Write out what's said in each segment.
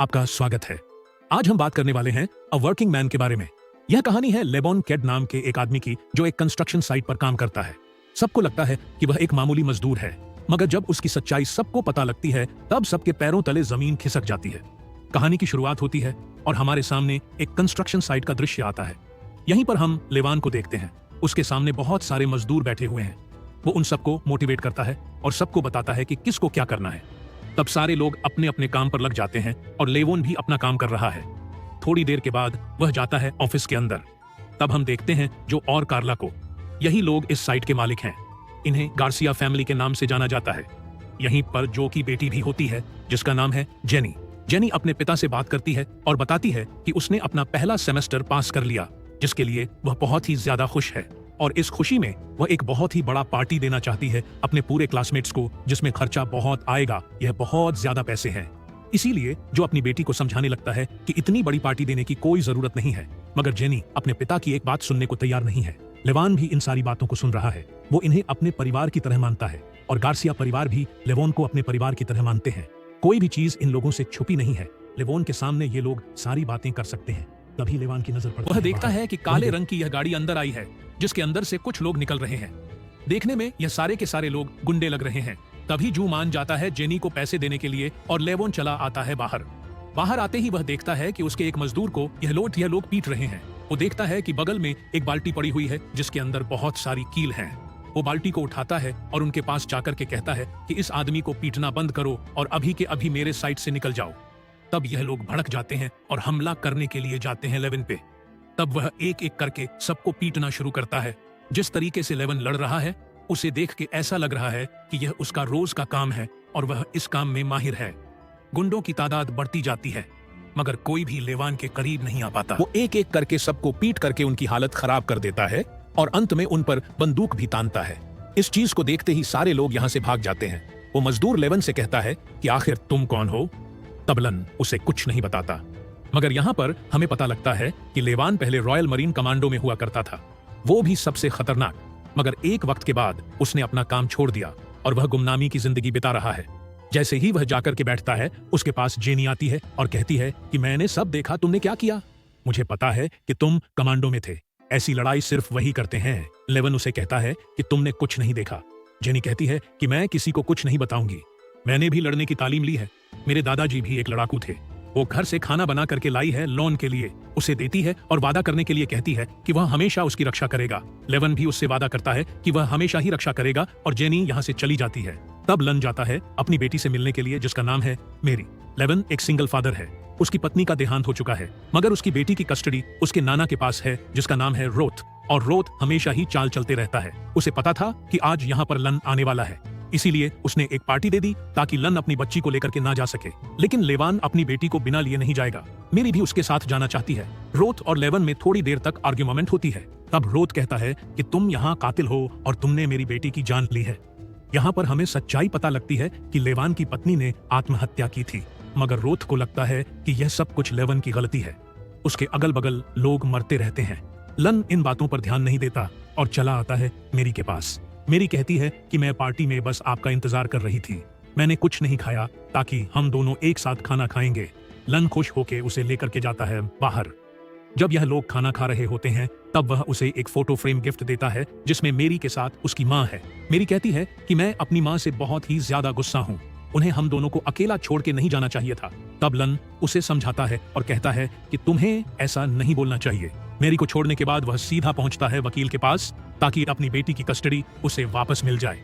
आपका स्वागत है। आज हम बात करने वाले हैं अ वर्किंग मैन के बारे में। यह कहानी है लेबॉन कैड नाम के एक आदमी की जो एक कंस्ट्रक्शन साइट पर काम करता है। सबको लगता है कि वह एक मामूली मजदूर है, मगर जब उसकी सच्चाई सबको पता लगती है तब सबके पैरों तले जमीन खिसक जाती है। कहानी की शुरुआत होती है और हमारे सामने एक कंस्ट्रक्शन साइट का दृश्य आता है। यहीं पर हम लेवान को देखते हैं। उसके सामने बहुत सारे मजदूर बैठे हुए हैं। वो उन सबको मोटिवेट करता है और सबको बताता है कि किसको क्या करना है। तब सारे लोग अपने अपने काम पर लग जाते हैं और लेवोन भी अपना काम कर रहा है। थोड़ी देर के बाद वह जाता है ऑफिस के अंदर। तब हम देखते हैं जो और कार्ला को। यही लोग इस साइट के मालिक हैं। इन्हें गार्सिया फैमिली के नाम से जाना जाता है। यहीं पर जो की बेटी भी होती है जिसका नाम है जेनी। जेनी अपने पिता से बात करती है और बताती है कि उसने अपना पहला सेमेस्टर पास कर लिया, जिसके लिए वह बहुत ही ज्यादा खुश है और इस खुशी में वह एक बहुत ही बड़ा पार्टी देना चाहती है अपने पूरे क्लासमेट्स को, जिसमें खर्चा बहुत आएगा। यह बहुत ज्यादा पैसे हैं। इसीलिए जो अपनी बेटी को समझाने लगता है कि इतनी बड़ी पार्टी देने की कोई जरूरत नहीं है, मगर जेनी अपने पिता की एक बात सुनने को तैयार नहीं है। लेवान भी इन सारी बातों को सुन रहा है। वो इन्हें अपने परिवार की तरह मानता है और गार्सिया परिवार भी लेवोन को अपने परिवार की तरह मानते हैं। कोई भी चीज इन लोगों से छुपी नहीं है। लेवोन के सामने ये लोग सारी बातें कर सकते हैं। तभी लेवान की नजर पड़ती है। वह देखता है कि काले रंग की यह गाड़ी अंदर आई है, जिसके अंदर से कुछ लोग निकल रहे हैं। देखने में यह सारे के सारे लोग गुंडे लग रहे हैं। तभी जू मान जाता है जेनी को पैसे देने के लिए और लेवोन चला आता है बाहर। बाहर आते ही वह देखता है कि उसके एक मजदूर को यह लोग पीट रहे हैं। वो देखता है कि बगल में एक बाल्टी पड़ी हुई है जिसके अंदर बहुत सारी कील हैं। वो बाल्टी को उठाता है और उनके पास जाकर के कहता है कि इस आदमी को पीटना बंद करो और अभी के अभी मेरे साइड से निकल जाओ। तब यह लोग भड़क जाते हैं और हमला करने के लिए जाते हैं लेवन पे। तब वह एक एक करके सबको पीटना शुरू करता है। जिस तरीके से लेवन लड़ रहा है उसे देख के ऐसा लग रहा है कि यह उसका रोज का काम है और वह इस काम में माहिर है। गुंडों की तादाद बढ़ती जाती है, मगर कोई भी लेवान के करीब नहीं आ पाता। वो एक एक करके सबको पीट करके उनकी हालत खराब कर देता है और अंत में उन पर बंदूक भी तानता है। इस चीज को देखते ही सारे लोग यहाँ से भाग जाते हैं। वो मजदूर लेवन से कहता है कि आखिर तुम कौन हो? तब लन उसे कुछ नहीं बताता, मगर यहाँ पर हमें पता लगता है कि लेवान पहले रॉयल मरीन कमांडो में हुआ करता था। वो भी सबसे खतरनाक, मगर एक वक्त के बाद उसने अपना काम छोड़ दिया और वह गुमनामी की जिंदगी बिता रहा है। जैसे ही वह जाकर के बैठता है, उसके पास जेनी आती है और कहती है कि मैंने सब देखा, तुमने क्या किया? मुझे पता है कि तुम कमांडो में थे। ऐसी लड़ाई सिर्फ वही करते हैं। लेवन उसे कहता है कि तुमने कुछ नहीं देखा। जेनी कहती है कि मैं किसी को कुछ नहीं बताऊंगी। मैंने भी लड़ने की तालीम ली है। मेरे दादाजी भी एक लड़ाकू थे। वो घर से खाना बना करके लाई है लॉन के लिए, उसे देती है और वादा करने के लिए कहती है कि वह हमेशा उसकी रक्षा करेगा। लेवन भी उससे वादा करता है कि वह हमेशा ही रक्षा करेगा और जेनी यहाँ से चली जाती है। तब लन जाता है अपनी बेटी से मिलने के लिए, जिसका नाम है मेरी। लेवन एक सिंगल फादर है। उसकी पत्नी का देहांत हो चुका है, मगर उसकी बेटी की कस्टडी उसके नाना के पास है, जिसका नाम है रोथ। और रोथ हमेशा ही चाल चलते रहता है। उसे पता था कि आज यहाँ पर लन आने वाला है, इसीलिए उसने एक पार्टी दे दी ताकि लन अपनी बच्ची को लेकर के ना जा सके। लेकिन लेवान अपनी बेटी को बिना लिए नहीं जाएगा। मेरी भी उसके साथ जाना चाहती है। रोथ और लेवन में थोड़ी देर तक आर्ग्यूमेंट होती है। तब रोथ कहता है कि तुम यहाँ कातिल हो और तुमने मेरी बेटी की जान ली है। यहाँ पर हमें सच्चाई पता लगती है कि लेवान की पत्नी ने आत्महत्या की थी, मगर रोथ को लगता है कि यह सब कुछ लेवन की गलती है। उसके अगल बगल लोग मरते रहते हैं। लन इन बातों पर ध्यान नहीं देता और चला आता है मेरी के पास। मेरी कहती है कि मैं पार्टी में बस आपका इंतजार कर रही थी। मैंने कुछ नहीं खाया ताकि हम दोनों एक साथ खाना खाएंगे। लन खुश होके उसे लेकर के जाता है बाहर। जब यह लोग खाना खा रहे होते हैं तब वह उसे एक फोटो फ्रेम गिफ्ट देता है जिसमें मेरी के साथ उसकी माँ है। मेरी कहती है कि मैं अपनी माँ से बहुत ही ज्यादा गुस्सा हूँ। उन्हें हम दोनों को अकेला छोड़ के नहीं जाना चाहिए था। तब लन उसे समझाता है और कहता है कि तुम्हें ऐसा नहीं बोलना चाहिए। मेरी को छोड़ने के बाद वह सीधा पहुंचता है वकील के पास ताकि अपनी बेटी की कस्टडी उसे वापस मिल जाए।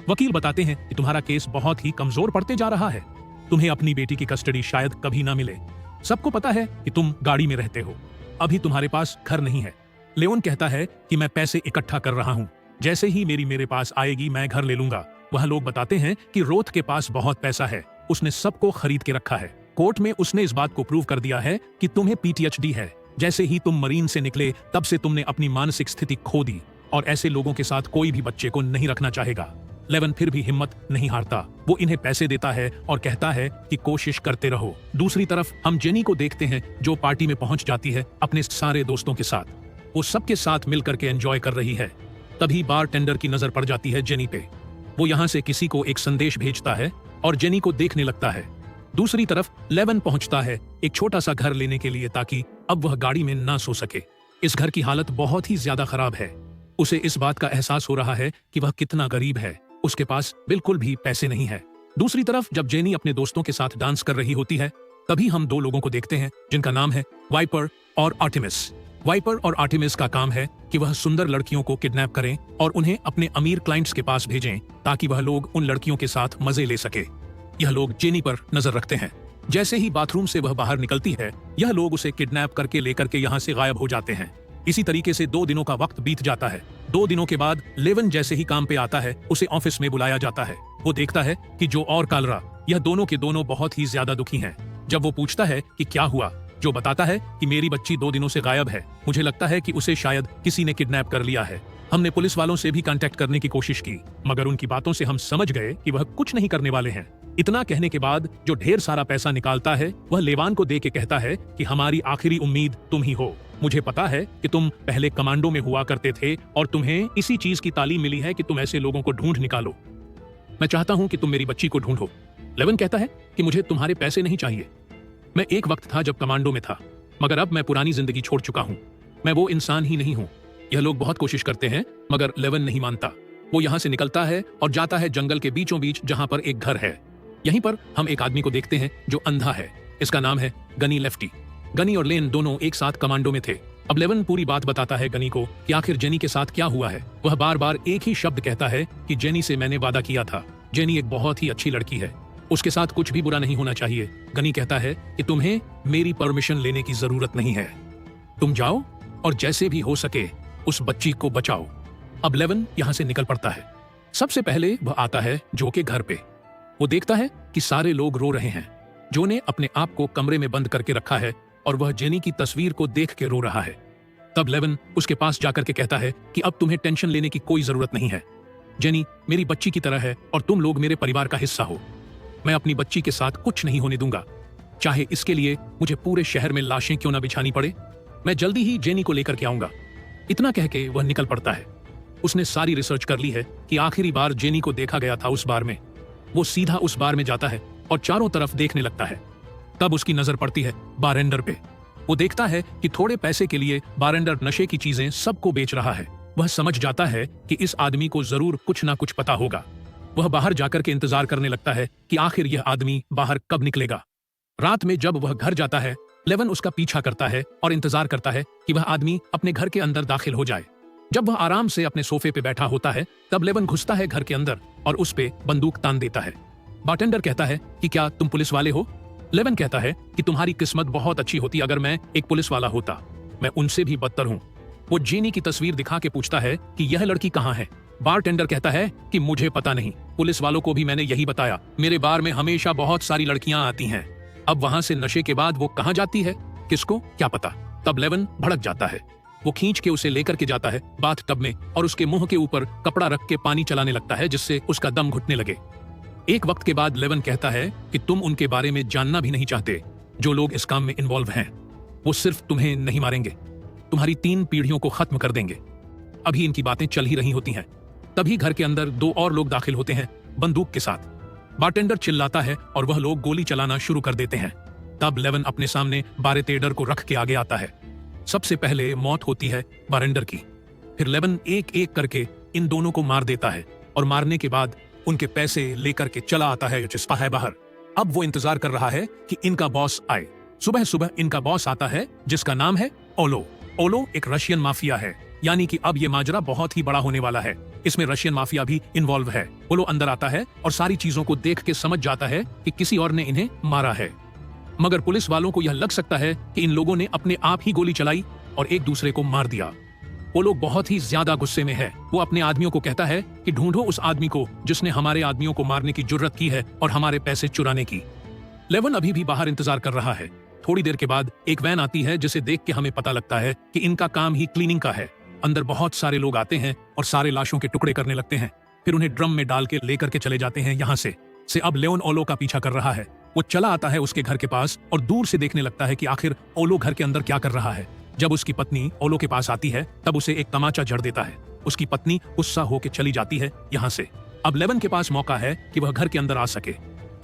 वकील बताते हैं कि तुम्हारा केस बहुत ही कमजोर पड़ते जा रहा है। तुम्हें अपनी बेटी की कस्टडी शायद कभी ना मिले। सबको पता है कि तुम गाड़ी में रहते हो। अभी तुम्हारे पास घर नहीं है। लेवन कहता है कि मैं पैसे इकट्ठा कर रहा हूँ। जैसे ही मेरे पास आएगी मैं घर ले लूंगा। वह लोग बताते हैं कि रोथ के पास बहुत पैसा है। उसने सबको खरीद के रखा है। कोर्ट में उसने इस बात को प्रूव कर दिया है कि तुम्हें PTSD है। जैसे ही तुम मरीन से निकले तब से तुमने अपनी मानसिक स्थिति खो दी और ऐसे लोगों के साथ कोई भी बच्चे को नहीं रखना चाहेगा। लेवन फिर भी हिम्मत नहीं हारता। वो इन्हें पैसे देता है और कहता है कि कोशिश करते रहो। दूसरी तरफ हम जेनी को देखते हैं जो पार्टी में पहुंच जाती है अपने सारे दोस्तों के साथ। वो सबके साथ मिलकर के एंजॉय कर रही है। तभी बारटेंडर की नजर पड़ जाती है जेनी पे। वो यहाँ से किसी को एक संदेश भेजता है और जेनी को देखने लगता है। दूसरी तरफ लेवन पहुंचता है एक छोटा सा घर लेने के लिए ताकि अब वह गाड़ी में ना सो सके। इस घर की हालत बहुत ही ज्यादा खराब है। उसे इस बात का एहसास हो रहा है कि वह कितना गरीब है, उसके पास बिल्कुल भी पैसे नहीं है। दूसरी तरफ जब जेनी अपने दोस्तों के साथ डांस कर रही होती है तभी हम दो लोगों को देखते हैं जिनका नाम है वाइपर और आर्टेमिस। वाइपर और आर्टेमिस का काम है कि वह सुंदर लड़कियों को किडनैप करें और उन्हें अपने अमीर क्लाइंट्स के पास भेजें ताकि वह लोग उन लड़कियों के साथ मजे ले सके। यह लोग जेनी पर नजर रखते हैं। जैसे ही बाथरूम से वह बाहर निकलती है यह लोग उसे किडनैप करके लेकर के यहाँ से गायब हो जाते हैं। इसी तरीके से 2 दिनों का वक्त बीत जाता है। 2 दिनों के बाद लेवन जैसे ही काम पे आता है उसे ऑफिस में बुलाया जाता है। वो देखता है कि जो और कालरा यह दोनों के दोनों बहुत ही ज्यादा दुखी हैं। जब वो पूछता है कि क्या हुआ, जो बताता है कि मेरी बच्ची 2 दिनों से गायब है, मुझे लगता है कि उसे शायद किसी ने किडनैप कर लिया है। हमने पुलिस वालों से भी कांटेक्ट करने की कोशिश की मगर उनकी बातों से हम समझ गए कि वह कुछ नहीं करने वाले हैं। इतना कहने के बाद जो ढेर सारा पैसा निकालता है वह लेवान को दे के कहता है कि हमारी आखिरी उम्मीद तुम ही हो। मुझे पता है कि तुम पहले कमांडो में हुआ करते थे और तुम्हें इसी चीज की तालीम मिली है कि तुम ऐसे लोगों को ढूंढ निकालो। मैं चाहता हूं कि तुम मेरी बच्ची को ढूंढो। लेवन कहता है कि मुझे तुम्हारे पैसे नहीं चाहिए। मैं एक वक्त था जब कमांडो में था मगर अब मैं पुरानी जिंदगी छोड़ चुका हूं। मैं वो इंसान ही नहीं हूं। यह लोग बहुत कोशिश करते हैं मगर लेवन नहीं मानता। वो यहाँ से निकलता है और जाता है जंगल के बीचों बीच जहां पर एक घर है। यहीं पर हम एक आदमी को देखते हैं जो अंधा है। इसका नाम है गनी लेफ्टी। गनी और लेन दोनों एक साथ कमांडो में थे। अब लेवन पूरी बात बताता है गनी को कि आखिर जेनी के साथ क्या हुआ है। वह बार बार एक ही शब्द कहता है कि जेनी से मैंने वादा किया था। जेनी एक बहुत ही अच्छी लड़की है, उसके साथ कुछ भी बुरा नहीं होना चाहिए। गनी कहता है कि तुम्हें मेरी परमिशन लेने की जरूरत नहीं है, तुम जाओ और जैसे भी हो सके उस बच्ची को बचाओ। अब लेवन यहाँ से निकल पड़ता है। सबसे पहले वह आता है जो के घर पे। वो देखता है कि सारे लोग रो रहे हैं। जो ने अपने आप को कमरे में बंद करके रखा है और वह जेनी की तस्वीर को देख के रो रहा है। तब लेवन उसके पास जाकर के कहता है कि अब तुम्हें टेंशन लेने की कोई जरूरत नहीं है। जेनी मेरी बच्ची की तरह है और तुम लोग मेरे परिवार का हिस्सा हो। मैं अपनी बच्ची के साथ कुछ नहीं होने दूंगा, चाहे इसके लिए मुझे पूरे शहर में लाशें क्यों ना बिछानी पड़े। मैं जल्दी ही जेनी को लेकर के आऊंगा। इतना कह के वह निकल पड़ता है। उसने सारी रिसर्च कर ली है कि आखिरी बार जेनी को देखा गया था उस बार में। वो सीधा उस बार में जाता है और चारों तरफ देखने लगता है। तब उसकी नजर पड़ती है बारेंडर पे। वो देखता है कि थोड़े पैसे के लिए बारेंडर नशे की चीजें सबको बेच रहा है। वह समझ जाता है कि इस आदमी को जरूर कुछ ना कुछ पता होगा। वह बाहर जाकर के इंतजार करने लगता है कि आखिर यह आदमी बाहर कब निकलेगा। रात में जब वह घर जाता है लेवन उसका पीछा करता है और इंतजार करता है कि वह आदमी अपने घर के अंदर दाखिल हो जाए। जब वह आराम से अपने सोफे पे बैठा होता है तब लेवन घुसता है घर के अंदर और उस पे बंदूक तान देता है। बारटेंडर कहता है कि क्या तुम पुलिस वाले हो? लेवन कहता है कि तुम्हारी किस्मत बहुत अच्छी होती अगर मैं एक पुलिस वाला होता। मैं उनसे भी बदतर हूँ। वो जेनी की तस्वीर दिखा के पूछता है कि यह लड़की कहाँ है? बारटेंडर कहता है कि मुझे पता नहीं, पुलिस वालों को भी मैंने यही बताया। मेरे बार में हमेशा बहुत सारी लड़कियां आती हैं। अब वहां से नशे के बाद वो कहाँ जाती है किसको क्या पता। तब लेवन भड़क जाता है। वो खींच के उसे लेकर के जाता है बाथ टब में और उसके मुंह के ऊपर कपड़ा रख के पानी चलाने लगता है जिससे उसका दम घुटने लगे। एक वक्त के बाद लेवन कहता है कि तुम उनके बारे में जानना भी नहीं चाहते जो लोग इस काम में इन्वॉल्व हैं। वो सिर्फ तुम्हें नहीं मारेंगे, तुम्हारी 3 पीढ़ियों को खत्म कर देंगे। अभी इनकी बातें चल ही रही होती हैं तभी घर के अंदर 2 और लोग दाखिल होते हैं बंदूक के साथ। बारटेंडर चिल्लाता है और वह लोग गोली चलाना शुरू कर देते हैं। तब लेवन अपने सामने बारटेंडर को रख के आगे आता है। सबसे पहले मौत होती है बारटेंडर की। फिर लेवन एक एक करके इन दोनों को मार देता है और मारने के बाद उनके पैसे लेकर के चला आता है चिस्पा है बाहर। अब वो इंतजार कर रहा है कि इनका बॉस आए। सुबह सुबह इनका बॉस आता है जिसका नाम है ओलो। ओलो एक रशियन माफिया है, यानी कि अब ये माजरा बहुत ही बड़ा होने वाला है। इसमें रशियन माफिया भी इन्वॉल्व है। ओलो अंदर आता है और सारी चीजों को देख के समझ जाता है कि किसी और ने इन्हें मारा है। मगर पुलिस वालों को यह लग सकता है कि इन लोगों ने अपने आप ही गोली चलाई और एक दूसरे को मार दिया। वो लोग बहुत ही ज्यादा गुस्से में है। वो अपने आदमियों को कहता है कि ढूंढो उस आदमी को जिसने हमारे आदमियों को मारने की जुर्रत की है और हमारे पैसे चुराने की। लेवन अभी भी बाहर इंतजार कर रहा है। थोड़ी देर के बाद एक वैन आती है जिसे देख के हमें पता लगता है कि इनका काम ही क्लीनिंग का है। अंदर बहुत सारे लोग आते हैं और सारे लाशों के टुकड़े करने लगते हैं। फिर उन्हें ड्रम में डाल के लेकर के चले जाते हैं। यहाँ से अब लेवन ओलो का पीछा कर रहा है। वो चला आता है उसके घर के पास और दूर से देखने लगता है कि आखिर ओलो घर के अंदर क्या कर रहा है। जब उसकी पत्नी ओलो के पास आती है तब उसे एक तमाचा जड़ देता है। उसकी पत्नी गुस्सा होकर चली जाती है यहाँ से। अब लेवन के पास मौका है कि वह घर के अंदर आ सके।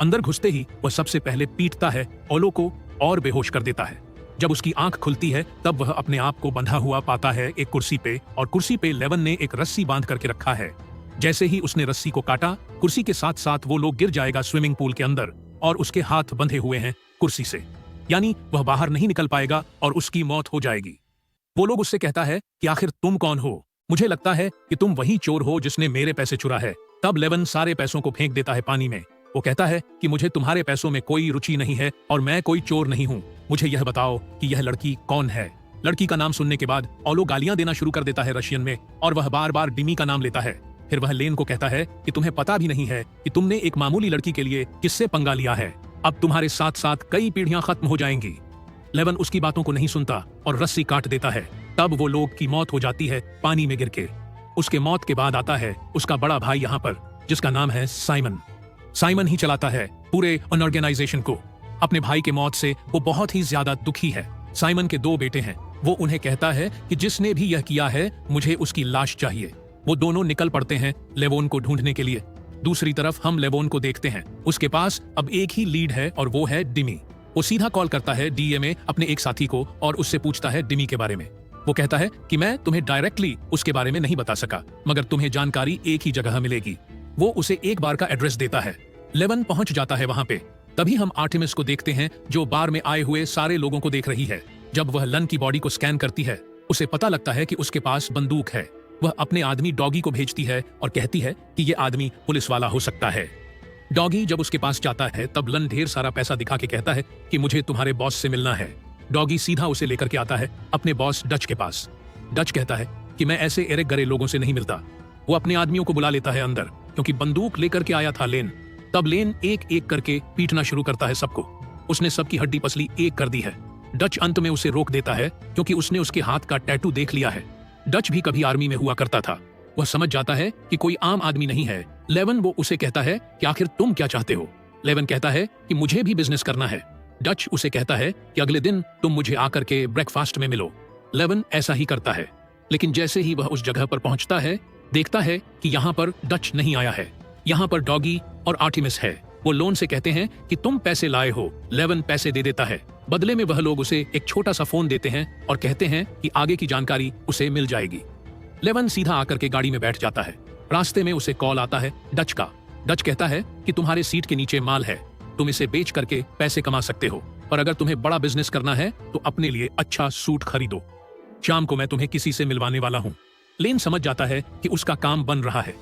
अंदर घुसते ही वह सबसे पहले पीटता है ओलो को और बेहोश कर देता है। जब उसकी आंख खुलती है तब वह अपने आप को बंधा हुआ पाता है एक कुर्सी पे, और कुर्सी पे लेवन ने एक रस्सी बांध करके रखा है। जैसे ही उसने रस्सी को काटा, कुर्सी के साथ साथ वो लोग गिर जाएगा स्विमिंग पूल के अंदर, और उसके हाथ बंधे हुए हैं कुर्सी से, यानी वह बाहर नहीं निकल पाएगा और उसकी मौत हो जाएगी। वो लोग उससे कहता है कि आखिर तुम कौन हो? मुझे लगता है कि तुम वही चोर हो जिसने मेरे पैसे चुरा है। तब लेवन सारे पैसों को फेंक देता है पानी में। वो कहता है कि मुझे तुम्हारे पैसों में कोई रुचि नहीं है और मैं कोई चोर नहीं हूँ। मुझे यह बताओ कि यह लड़की कौन है? लड़की का नाम सुनने के बाद ओलो गालियां देना शुरू कर देता है रशियन में, और वह बार बार डिमी का नाम लेता है। फिर वह लेन को कहता है कि तुम्हें पता भी नहीं है कि तुमने एक मामूली लड़की के लिए किससे पंगा लिया है। अब तुम्हारे साथ साथ कई पीढ़ियां खत्म हो जाएंगी। लेवन उसकी बातों को नहीं सुनता और रस्सी काट देता है। तब वो लोग की मौत हो जाती है पानी में गिर के। उसके मौत के बाद आता है उसका बड़ा भाई यहाँ पर, जिसका नाम है साइमन। साइमन ही चलाता है पूरे ऑर्गेनाइजेशन को। अपने भाई के मौत से वो बहुत ही ज्यादा दुखी है। साइमन के 2 बेटे हैं। वो उन्हें कहता है कि जिसने भी यह किया है मुझे उसकी लाश चाहिए। वो दोनों निकल पड़ते हैं लेवोन को ढूंढने के लिए। दूसरी तरफ हम लेवोन को देखते हैं। उसके पास अब एक ही लीड है और वो है डिमी। वो सीधा कॉल करता है डीए में अपने एक साथी को और उससे पूछता है डिमी के बारे में। वो कहता है कि मैं तुम्हें डायरेक्टली उसके बारे में नहीं बता सका, मगर तुम्हें जानकारी एक ही जगह मिलेगी। वो उसे एक बार का एड्रेस देता है। लेवन पहुंच जाता है वहां पे। तभी हम आर्टेमिस को देखते हैं जो बार में आए हुए सारे लोगों को देख रही है। जब वह लन की बॉडी को स्कैन करती है, उसे पता लगता है कि उसके पास बंदूक है। वह अपने आदमी डॉगी को भेजती है और कहती है कि ये आदमी पुलिस वाला हो सकता है। डॉगी जब उसके पास जाता है तब लन ढेर सारा पैसा दिखा के कहता है कि मुझे तुम्हारे बॉस से मिलना है। डॉगी सीधा उसे लेकर के आता है अपने बॉस डच के पास। डच कहता है कि मैं ऐसे एरे गरे लोगों से नहीं मिलता। वो अपने आदमियों को बुला लेता है अंदर, क्योंकि बंदूक लेकर के आया था लेन। तब लेन एक एक करके पीटना शुरू करता है सबको। उसने सबकी हड्डी पसली एक कर दी है। डच अंत में उसे रोक देता है क्योंकि उसने उसके हाथ का टैटू देख लिया है। डच भी कभी आर्मी में हुआ करता था। वह समझ जाता है कि कोई आम आदमी नहीं है। लेवन वो उसे कहता है कि आखिर तुम क्या चाहते हो? लेवन कहता है कि मुझे भी बिजनेस करना है। डच उसे कहता है कि अगले दिन तुम मुझे आकर के ब्रेकफास्ट में मिलो। लेवन ऐसा ही करता है, लेकिन जैसे ही वह उस जगह पर पहुंचता है, देखता है कि यहाँ पर डच नहीं आया है। यहाँ पर डॉगी और आर्टेमिस है। वो लोन से कहते हैं कि तुम पैसे लाए हो। लेवन पैसे दे देता है। बदले में वह लोग उसे एक छोटा सा फोन देते हैं और कहते हैं कि आगे की जानकारी उसे मिल जाएगी। लेवन सीधा आकर के गाड़ी में बैठ जाता है। रास्ते में उसे कॉल आता है डच का। डच कहता है कि तुम्हारे सीट के नीचे माल है, तुम इसे बेच करके पैसे कमा सकते हो, पर अगर तुम्हें बड़ा बिजनेस करना है तो अपने लिए अच्छा सूट खरीदो। शाम को मैं तुम्हें किसी से मिलवाने वाला हूँ। लेन समझ जाता है कि उसका काम बन रहा है।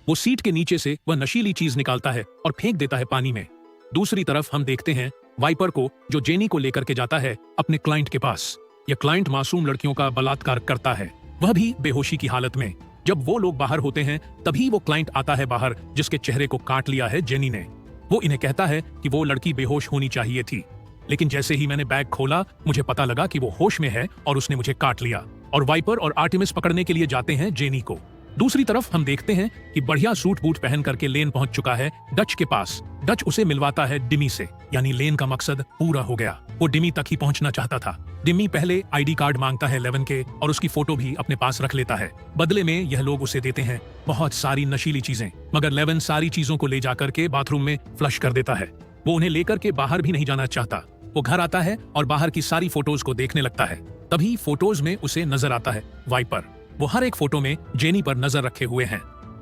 वो सीट के नीचे से वह नशीली चीज निकालता है और फेंक देता है पानी में। दूसरी तरफ हम देखते हैं वाइपर को, जो जेनी को लेकर के जाता है अपने क्लाइंट के पास। यह क्लाइंट मासूम लड़कियों का बलात्कार करता है, वह भी बेहोशी की हालत में। जब वो लोग बाहर होते हैं तभी वो क्लाइंट आता है बाहर, जिसके चेहरे को काट लिया है जेनी ने। वो इन्हें कहता है कि वो लड़की बेहोश होनी चाहिए थी, लेकिन जैसे ही मैंने बैग खोला मुझे पता लगा कि वो होश में है और उसने मुझे काट लिया। और वाइपर और आर्टेमिस पकड़ने के लिए जाते हैं जेनी को। दूसरी तरफ हम देखते हैं कि बढ़िया सूट बूट पहन करके लेन पहुंच चुका है डच के पास। डच उसे मिलवाता है डिमी से, यानी लेन का मकसद पूरा हो गया। वो डिमी तक ही पहुंचना चाहता था। डिमी पहले आईडी कार्ड मांगता है लेवन के और उसकी फोटो भी अपने पास रख लेता है। बदले में यह लोग उसे देते हैं बहुत सारी नशीली चीजें, मगर लेवन सारी चीजों को ले जाकर के बाथरूम में फ्लश कर देता है। वो उन्हें लेकर के बाहर भी नहीं जाना चाहता। वो घर आता है और बाहर की सारी फोटोज को देखने लगता है। तभी फोटोज में उसे नजर आता है वाइपर। वो हर एक फोटो में जेनी पर नजर रखे हुए हैं।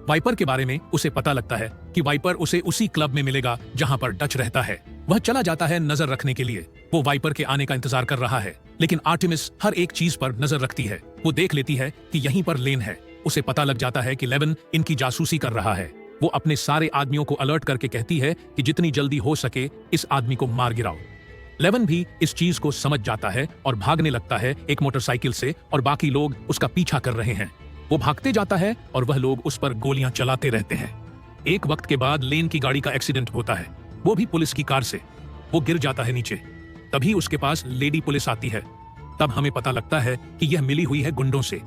वाइपर के बारे में उसे पता लगता है कि वाइपर उसे उसी क्लब में मिलेगा जहां पर डच रहता है। वह चला जाता है नजर रखने के लिए। वो वाइपर के आने का इंतजार कर रहा है, लेकिन आर्टेमिस हर एक चीज पर नजर रखती है। वो देख लेती है कि यहीं पर लेन है। उसे पता लग जाता है कि लेवन इनकी जासूसी कर रहा है। वो अपने सारे आदमियों को अलर्ट करके कहती है कि जितनी जल्दी हो सके इस आदमी को मार गिराओ। लेवन भी इस चीज को समझ जाता है और भागने लगता है एक मोटरसाइकिल से, और बाकी लोग उसका पीछा कर रहे हैं। वो भागते जाता है और वह लोग उस पर गोलियां चलाते रहते हैं। एक वक्त के बाद लेन की गाड़ी का एक्सीडेंट होता है, वो भी पुलिस की कार से। वो गिर जाता है नीचे। तभी उसके पास लेडी पुलिस आती है। तब हमें पता लगता है कि यह मिली हुई है गुंडों से।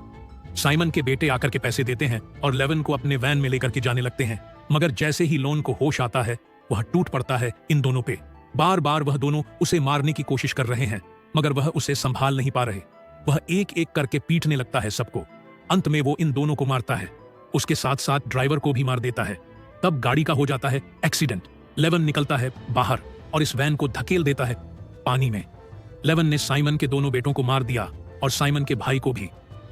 साइमन के बेटे आकर के पैसे देते हैं और लेवन को अपने वैन में लेकर के जाने लगते हैं, मगर जैसे ही लोन को होश आता है वह टूट पड़ता है इन दोनों पे। बार बार वह दोनों उसे मारने की कोशिश कर रहे हैं, मगर वह उसे संभाल नहीं पा रहे। वह एक एक करके पीटने लगता है सबको। अंत में वो इन दोनों को मारता है, उसके साथ साथ ड्राइवर को भी मार देता है। तब गाड़ी का हो जाता है एक्सीडेंट। लेवन निकलता है बाहर और इस वैन को धकेल देता है पानी में। लेवन ने साइमन के दोनों बेटों को मार दिया और साइमन के भाई को भी।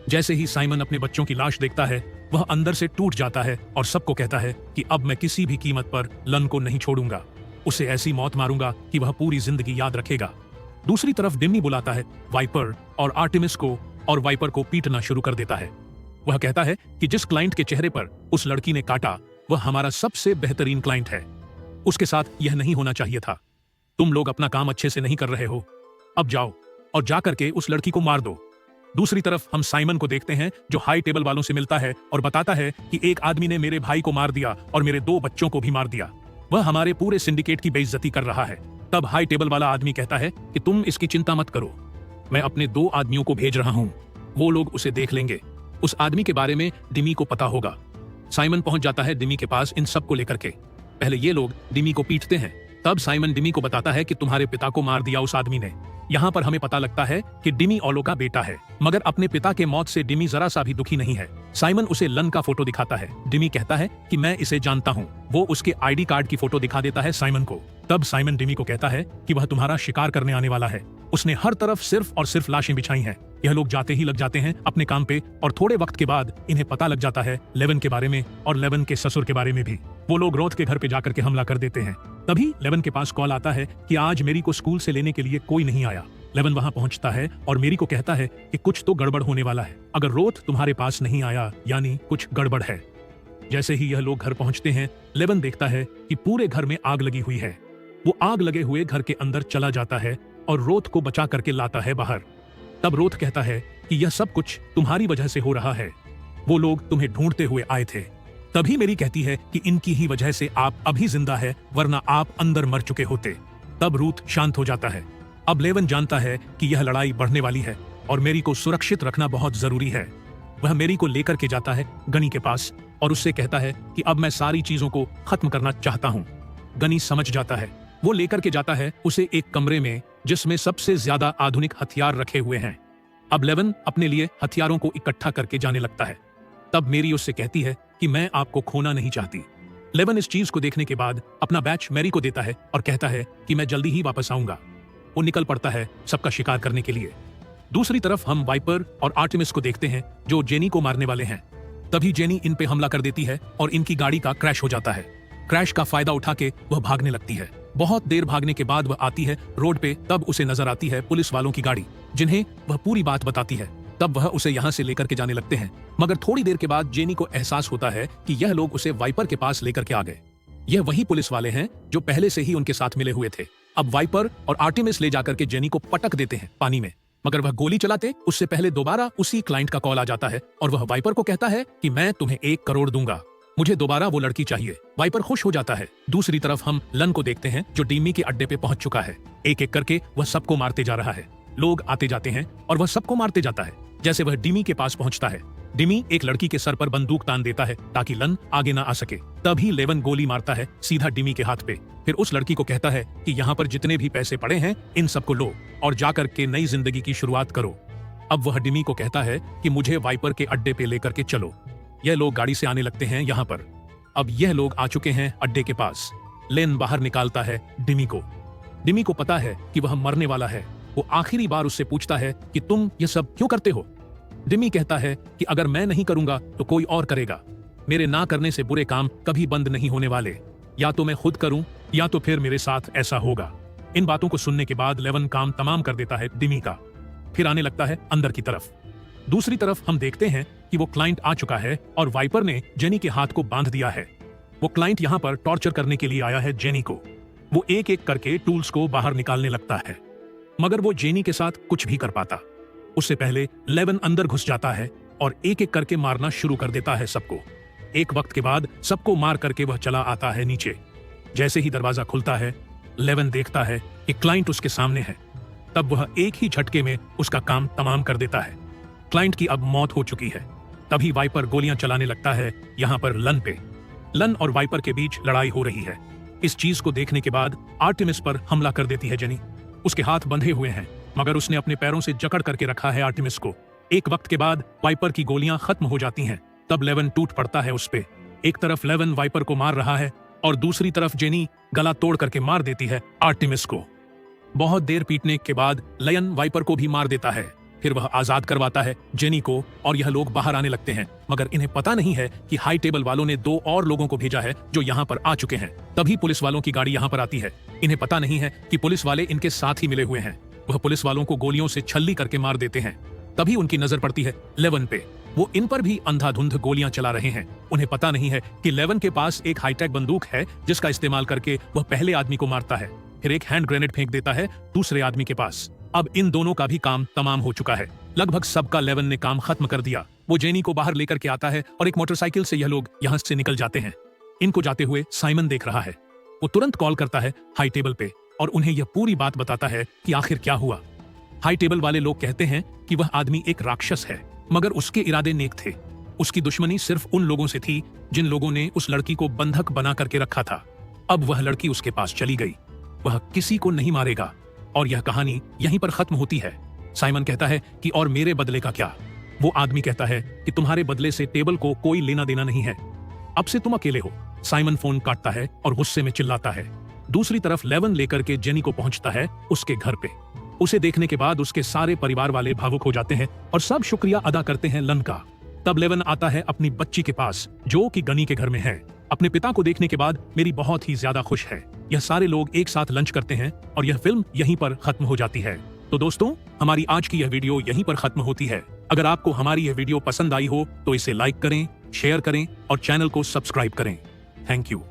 जैसे ही साइमन अपने बच्चों की लाश देखता है, वह अंदर से टूट जाता है और सबको कहता है कि अब मैं किसी भी कीमत पर लन को नहीं छोड़ूंगा, उसे ऐसी मौत मारूंगा कि वह पूरी जिंदगी याद रखेगा। दूसरी तरफ डिमी बुलाता है वाइपर और आर्टेमिस को और वाइपर को पीटना शुरू कर देता है। वह कहता है कि जिस क्लाइंट के चेहरे पर उस लड़की ने काटा वह हमारा सबसे बेहतरीन क्लाइंट है, उसके साथ यह नहीं होना चाहिए था। तुम लोग अपना काम अच्छे से नहीं कर रहे हो, अब जाओ और जाकर के उस लड़की को मार दो। दूसरी तरफ हम साइमन को देखते हैं जो हाई टेबल वालों से मिलता है और बताता है कि एक आदमी ने मेरे भाई को मार दिया और मेरे 2 बच्चों को भी मार दिया, वह हमारे पूरे सिंडिकेट की बेइज्जती कर रहा है। तब हाई टेबल वाला आदमी कहता है कि तुम इसकी चिंता मत करो, मैं अपने 2 आदमियों को भेज रहा हूं, वो लोग उसे देख लेंगे। उस आदमी के बारे में डिमी को पता होगा। साइमन पहुंच जाता है डिमी के पास इन सब को लेकर के। पहले ये लोग डिमी को पीटते हैं, तब साइमन डिमी को बताता है कि तुम्हारे पिता को मार दिया उस आदमी ने। यहाँ पर हमें पता लगता है कि डिमी ओलो का बेटा है, मगर अपने पिता के मौत से डिमी जरा सा भी दुखी नहीं है। साइमन उसे लन का फोटो दिखाता है। डिमी कहता है कि मैं इसे जानता हूँ। वो उसके आईडी कार्ड की फोटो दिखा देता है साइमन को। तब साइमन डिमी को कहता है कि वह तुम्हारा शिकार करने आने वाला है। उसने हर तरफ सिर्फ और सिर्फ लाशें बिछाई हैं। यह लोग जाते ही लग जाते हैं अपने काम पे और थोड़े वक्त के बाद इन्हें पता लग जाता है लेवन के बारे में और लेवन के ससुर के बारे में भी। वो लोग रोथ के घर पे जाकर के हमला कर देते हैं। तभी लेवन के पास कॉल आता है कि आज मेरी को स्कूल से लेने के लिए कोई नहीं आया। लेवन वहां पहुंचता है और मेरी को कहता है कि कुछ तो गड़बड़ होने वाला है, अगर रोथ तुम्हारे पास नहीं आया यानी कुछ गड़बड़ है। जैसे ही यह लोग घर पहुंचते हैं, लेवन देखता है कि पूरे घर में आग लगी हुई है। वो आग लगे हुए घर के अंदर चला जाता है और रोथ को बचा करके लाता है बाहर। तब रोथ कहता है कि यह सब कुछ तुम्हारी वजह से हो रहा है, वो लोग तुम्हें ढूंढते हुए आए थे। तभी मेरी कहती है कि इनकी ही वजह से आप अभी जिंदा है, वरना आप अंदर मर चुके होते। तब रूथ शांत हो जाता है। अब लेवन जानता है कि यह लड़ाई बढ़ने वाली है और मेरी को सुरक्षित रखना बहुत जरूरी है। वह मेरी को लेकर के जाता है गनी के पास और उससे कहता है कि अब मैं सारी चीजों को खत्म करना चाहता हूँ। गनी समझ जाता है। वो लेकर के जाता है उसे एक कमरे में जिसमें सबसे ज्यादा आधुनिक हथियार रखे हुए हैं। अब लेवन अपने लिए हथियारों को इकट्ठा करके जाने लगता है। तब मेरी उससे कहती है कि मैं आपको खोना नहीं चाहती। लेवन इस चीज को देखने के बाद अपना बैच मैरी को देता है और कहता है कि मैं जल्दी ही वापस आऊंगा। वो निकल पड़ता है सबका शिकार करने के लिए। दूसरी तरफ हम वाइपर और आर्टेमिस को देखते हैं जो जेनी को मारने वाले हैं। तभी जेनी इन पे हमला कर देती है और इनकी गाड़ी का क्रैश हो जाता है। क्रैश का फायदा उठा के वह भागने लगती है। बहुत देर भागने के बाद वह आती है रोड पे। तब उसे नजर आती है पुलिस वालों की गाड़ी, जिन्हें वह पूरी बात बताती है। तब वह उसे यहाँ से लेकर के जाने लगते हैं, मगर थोड़ी देर के बाद जेनी को एहसास होता है कि यह लोग उसे वाइपर के पास लेकर के आ गए। यह वही पुलिस वाले हैं जो पहले से ही उनके साथ मिले हुए थे। अब वाइपर और आर्टेमिस ले जाकर के जेनी को पटक देते हैं पानी में, मगर वह गोली चलाते उससे पहले दोबारा उसी क्लाइंट का कॉल आ जाता है और वह वाइपर को कहता है कि मैं तुम्हें 1 करोड़ दूंगा, मुझे दोबारा वो लड़की चाहिए। वाइपर खुश हो जाता है। दूसरी तरफ हम लन को देखते हैं जो डिमी के अड्डे पे पहुंच चुका है। एक एक करके वह सबको मारते जा रहा है। लोग आते जाते हैं और वह सबको मारते जाता है। जैसे वह डिमी के पास पहुंचता है, डिमी एक लड़की के सर पर बंदूक तान देता है ताकि लन आगे ना आ सके। तभी लेवन गोली मारता है सीधा डिमी के हाथ पे। फिर उस लड़की को कहता है कि यहाँ पर जितने भी पैसे पड़े हैं इन सबको लो और जाकर के नई जिंदगी की शुरुआत करो। अब वह डिमी को कहता है कि मुझे वाइपर के अड्डे पे लेकर के चलो। यह लोग गाड़ी से आने लगते हैं यहाँ पर। अब यह लोग आ चुके हैं अड्डे के पास। लेन बाहर निकालता है डिमी को। डिमी को पता है कि वह मरने वाला है। वो आखिरी बार उससे पूछता है कि तुम ये सब क्यों करते हो। डिमी कहता है कि अगर मैं नहीं करूंगा तो कोई और करेगा। मेरे ना करने से बुरे काम कभी बंद नहीं होने वाले, या तो मैं खुद करूं या तो फिर मेरे साथ ऐसा होगा। इन बातों को सुनने के बाद लेवन काम तमाम कर देता है डिमी का। फिर आने लगता है अंदर की तरफ। दूसरी तरफ हम देखते हैं कि वो क्लाइंट आ चुका है और वाइपर ने जेनी के हाथ को बांध दिया है। वो क्लाइंट यहाँ पर टॉर्चर करने के लिए आया है जेनी को। वो एक एक करके टूल्स को बाहर निकालने लगता है, मगर वो जेनी के साथ कुछ भी कर पाता। उससे पहले लेवन अंदर घुस जाता है और एक एक करके मारना शुरू कर देता है सबको। एक वक्त के बाद सबको मार करके वह चला आता है नीचे। जैसे ही दरवाजा खुलता है, लेवन देखता है कि क्लाइंट उसके सामने है। तब वह एक ही झटके में उसका काम तमाम कर देता है। क्लाइंट की अब मौत हो चुकी है। तभी वाइपर गोलियां चलाने लगता है यहाँ पर लन पे। लन और वाइपर के बीच लड़ाई हो रही है। इस चीज को देखने के बाद आर्टेमिस पर हमला कर देती है जेनी। उसके हाथ बंधे हुए हैं, मगर उसने अपने पैरों से जकड़ करके रखा है आर्टेमिस को। एक वक्त के बाद वाइपर की गोलियां खत्म हो जाती हैं। तब लेवन टूट पड़ता है उस पे। एक तरफ लेवन वाइपर को मार रहा है और दूसरी तरफ जेनी गला तोड़ करके मार देती है आर्टेमिस को। बहुत देर पीटने के बाद लयन वाइपर को भी मार देता है। फिर वह आजाद करवाता है जेनी को और यह लोग बाहर आने लगते हैं, मगर इन्हें पता नहीं है कि हाई टेबल वालों ने 2 और लोगों को भेजा है जो यहाँ पर आ चुके हैं। तभी पुलिस वालों की गाड़ी यहाँ पर आती है। इन्हें पता नहीं है कि पुलिस वाले इनके साथ ही मिले हुए हैं। वह पुलिस वालों को गोलियों से छल्ली करके मार देते हैं। तभी उनकी नजर पड़ती है लेवन पे। वो इन पर भी अंधाधुंध गोलियां चला रहे हैं। उन्हें पता नहीं है कि लेवन के पास एक हाईटेक बंदूक है जिसका इस्तेमाल करके वह पहले आदमी को मारता है, फिर एक हैंड ग्रेनेड फेंक देता है दूसरे आदमी के पास। अब इन दोनों का भी काम तमाम हो चुका है। लगभग सबका लेवन ने काम खत्म कर दिया। वो जेनी को बाहर लेकर के आता है और एक मोटरसाइकिल से यह लोग यहाँ से निकल जाते हैं। इनको जाते हुए साइमन देख रहा है। वो तुरंत कॉल करता है हाई टेबल पे और उन्हें यह पूरी बात बताता है कि आखिर क्या हुआ। हाई टेबल वाले लोग कहते हैं कि वह आदमी एक राक्षस है, मगर उसके इरादे नेक थे। उसकी दुश्मनी सिर्फ उन लोगों से थी जिन लोगों ने उस लड़की को बंधक बना करके रखा था। अब वह लड़की उसके पास चली गई। वह किसी को नहीं मारेगा और यह कहानी यहीं पर खत्म होती है। साइमन कहता है कि और मेरे बदले का क्या? वो आदमी कहता है कि तुम्हारे बदले से टेबल को कोई लेना देना नहीं है, अब से तुम अकेले हो। साइमन फोन काटता है और गुस्से में चिल्लाता है। दूसरी तरफ लेवन लेकर के जेनी को पहुंचता है उसके घर पे। उसे देखने के बाद उसके सारे परिवार वाले भावुक हो जाते हैं और सब शुक्रिया अदा करते हैं लन का। तब लेवन आता है अपनी बच्ची के पास जो कि गनी के घर में है। अपने पिता को देखने के बाद मेरी बहुत ही ज्यादा खुश है। यह सारे लोग एक साथ लंच करते हैं और यह फिल्म यहीं पर खत्म हो जाती है। तो दोस्तों, हमारी आज की यह वीडियो यहीं पर खत्म होती है। अगर आपको हमारी यह वीडियो पसंद आई हो तो इसे लाइक करें, शेयर करें और चैनल को सब्सक्राइब करें। Thank you.